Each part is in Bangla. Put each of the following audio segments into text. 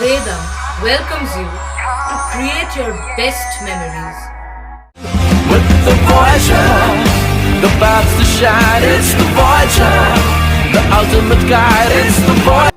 Vedam welcomes you to create your best memories. With the Voyager, the paths to shine, it's the Voyager, the ultimate guide, it's the Voyager.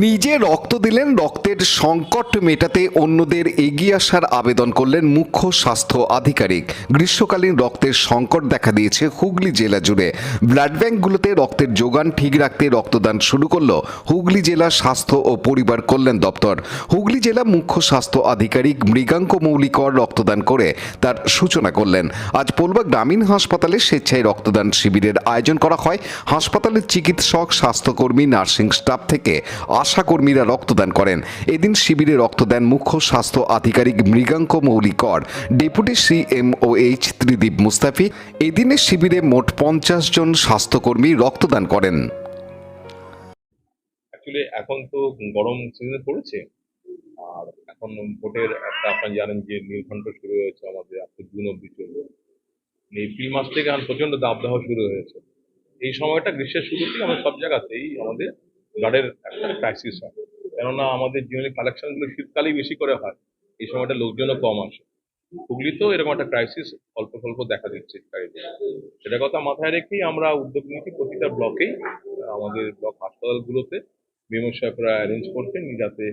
নিজে রক্ত দিলেন, রক্তের সংকট মেটাতে অন্যদের এগিয়ে আসার আবেদন করলেন মুখ্য স্বাস্থ্য আধিকারিক। গ্রীষ্মকালীন রক্তের সংকট দেখা দিয়েছে হুগলি জেলা জুড়ে। ব্লাড ব্যাঙ্কগুলোতে রক্তের যোগান ঠিক রাখতে রক্তদান শুরু করল হুগলি জেলা স্বাস্থ্য ও পরিবার কল্যাণ দপ্তর। হুগলি জেলা মুখ্য স্বাস্থ্য আধিকারিক মৃগাঙ্ক মৌলিকর রক্তদান করে তার সূচনা করলেন। আজ পোলবা গ্রামীণ হাসপাতালে স্বেচ্ছায় রক্তদান শিবিরের আয়োজন করা হয়। হাসপাতালের চিকিৎসক, স্বাস্থ্যকর্মী, নার্সিং স্টাফ থেকে আশা কর্মীরা রক্তদান করেন। এদিন শিবিরে রক্ত দেন মুখ্য স্বাস্থ্য আধিকারিক মৃগাঙ্ক মৌলিকর, ডেপুটি CMOH ত্রিদীপ মুস্তাফি। এদিনের শিবিরে মোট 50 জন স্বাস্থ্যকর্মী রক্তদান করেন। অ্যাকচুয়ালি এখন তো গরম সিজনে পড়েছে, আর এখন ভোটের একটা আপনারা জানেন যে নীলকণ্ঠ শুরু হয়েছে আমাদের, আপনার জুন অব্দি চলবে। এপ্রিল মাস থেকে এখন প্রচন্ড দাবদাহ শুরু হয়েছে। এই সময়টা গ্রীষ্মের শুরুতেই আমরা সব জায়গাতেই আমাদের ব্লাডের একটা ক্রাইসিস হয়, কেননা আমাদের জীবনে কালেকশনগুলো শীতকালেই বেশি করে হয়, এই সময়টা লোকজনও কম আসে। হুগলিতেও এরকম একটা ক্রাইসিস অল্প স্বল্প দেখা দিচ্ছে। সেটা কথা মাথায় রেখেই আমরা উদ্যোগ নিয়েছি প্রতিটা ব্লকেই, আমাদের ব্লক হাসপাতালগুলোতে বিমর্শকরা অ্যারেঞ্জ করছেন যাতে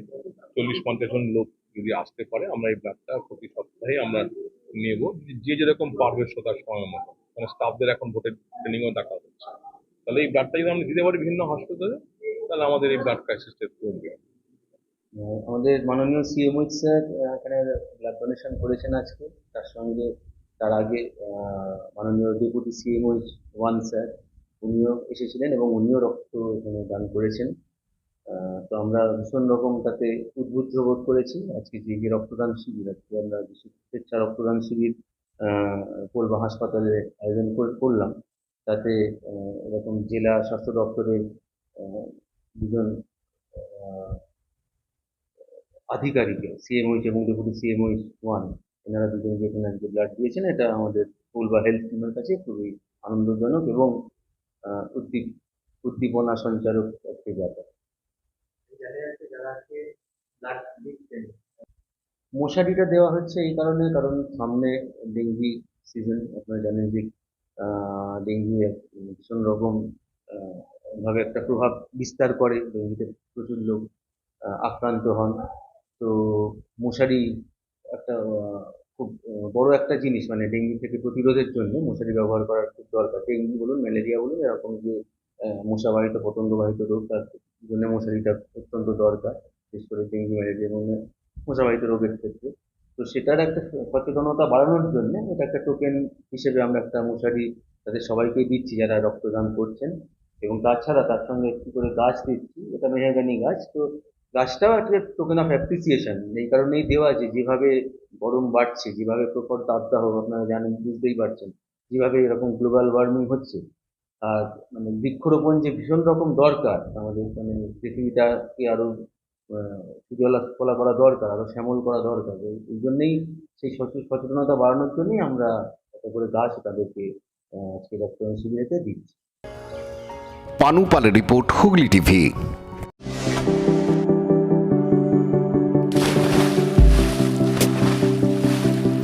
40-50 জন লোক যদি আসতে পারে, আমরা এই ব্লাডটা প্রতি সপ্তাহে আমরা নেব, যে যেরকম পারবে তার সময় মতো। মানে স্টাফদের এখন ভোটের ট্রেনিংও দেখা হচ্ছে, তাহলে এই ব্লাডটা যদি আমরা দিতে পারি বিভিন্ন হাসপাতালে, তাহলে আমাদের এই ব্লাড ক্রাইসিসটা কমবে। আমাদের মাননীয় CMOH স্যার এখানে ব্লাড ডোনেশন করেছেন আজকে। তার আগে মাননীয় ডেপুটি CMOH 1 স্যার উনিও এসেছিলেন এবং উনিও রক্ত এখানে দান করেছেন। তো আমরা ভীষণ রকম তাতে উদ্বুদ্ধ বোধ করেছি। আজকে যে রক্তদান শিবির, আজকে আমরা স্বেচ্ছা রক্তদান শিবির পোলবা হাসপাতালে আয়োজন করলাম, তাতে এরকম জেলা স্বাস্থ্য দপ্তরের দুজন আধিকারিক CMOH এবং ডেপুটি CMOH 1 এনারা দুজন যেখানে আজকে ব্লাড দিয়েছেন, এটা আমাদের পোলবা হেলথ টিমের কাছে খুবই আনন্দজনক এবং উদ্দীপনা সঞ্চারক একটি ব্যাপার। মশারিটা দেওয়া হচ্ছে এই কারণে, কারণ সামনে ডেঙ্গি সিজন। আপনারা জানেন যে ডেঙ্গি ভীষণ রকম ভাবে একটা প্রভাব বিস্তার করে, ডেঙ্গিতে প্রচুর লোক আক্রান্ত হন। তো মশারি একটা খুব বড় একটা জিনিস, মানে ডেঙ্গি থেকে প্রতিরোধের জন্য মশারি ব্যবহার করার খুব দরকার। ডেঙ্গি বলুন, ম্যালেরিয়া বলুন, এরকম যে মশাবাহিত পতঙ্গবাহিত রোগ, তার জন্য মশারিটা অত্যন্ত দরকার, বিশেষ করে ডেঙ্গি, ম্যালেরিয়া এবং মশাবাহিত রোগের ক্ষেত্রে। তো সেটার একটা সচেতনতা বাড়ানোর জন্য এটা একটা টোকেন হিসেবে আমরা একটা মশারি তাদের সবাইকে দিচ্ছি যারা রক্তদান করছেন। এবং তাছাড়া তার সঙ্গে একটু করে গাছ দিচ্ছি, এটা মেহগানি গাছ। তো গাছটাও একটা টোকেন অফ অ্যাপ্রিসিয়েশন এই কারণেই দেওয়া যে যেভাবে গরম বাড়ছে, যেভাবে প্রখর তাপদাহ আপনারা জানেন, বুঝতেই পারছেন, যেভাবে এরকম গ্লোবাল ওয়ার্মিং হচ্ছে, আর মানে বৃক্ষরোপণ যে ভীষণ রকম দরকার আমাদের, মানে পৃথিবীটাকে আরো সুজলা করা দরকার, আরো শ্যামল করা দরকার। এই জন্যই সেই সচেতনতা বাড়ানোর জন্যই আমরা একটা করে গাছ তাদেরকে আজকে রক্তদান শিবিরেতে দিচ্ছি। পানু পালের report, Hooghly TV.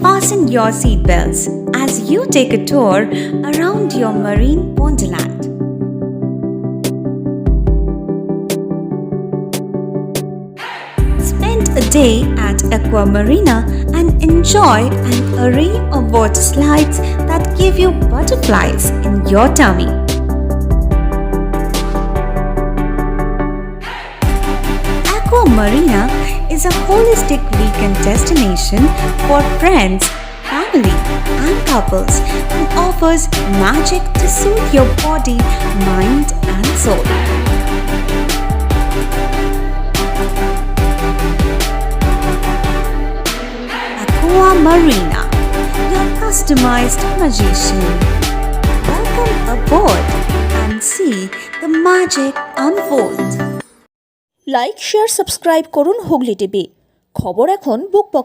Fasten your seatbelts as you take a tour around your marine wonderland. Spend a day at Aqua Marina and enjoy an array of water slides that give you butterflies in your tummy. Aqua Marina is a holistic weekend destination for friends, family, and couples and offers magic to soothe your body, mind, and soul. Aqua Marina, your customized magician. Welcome aboard and see the magic unfold. Like, share, subscribe করুন হুগলি টিভি। খবর এখন বুক পকেটে।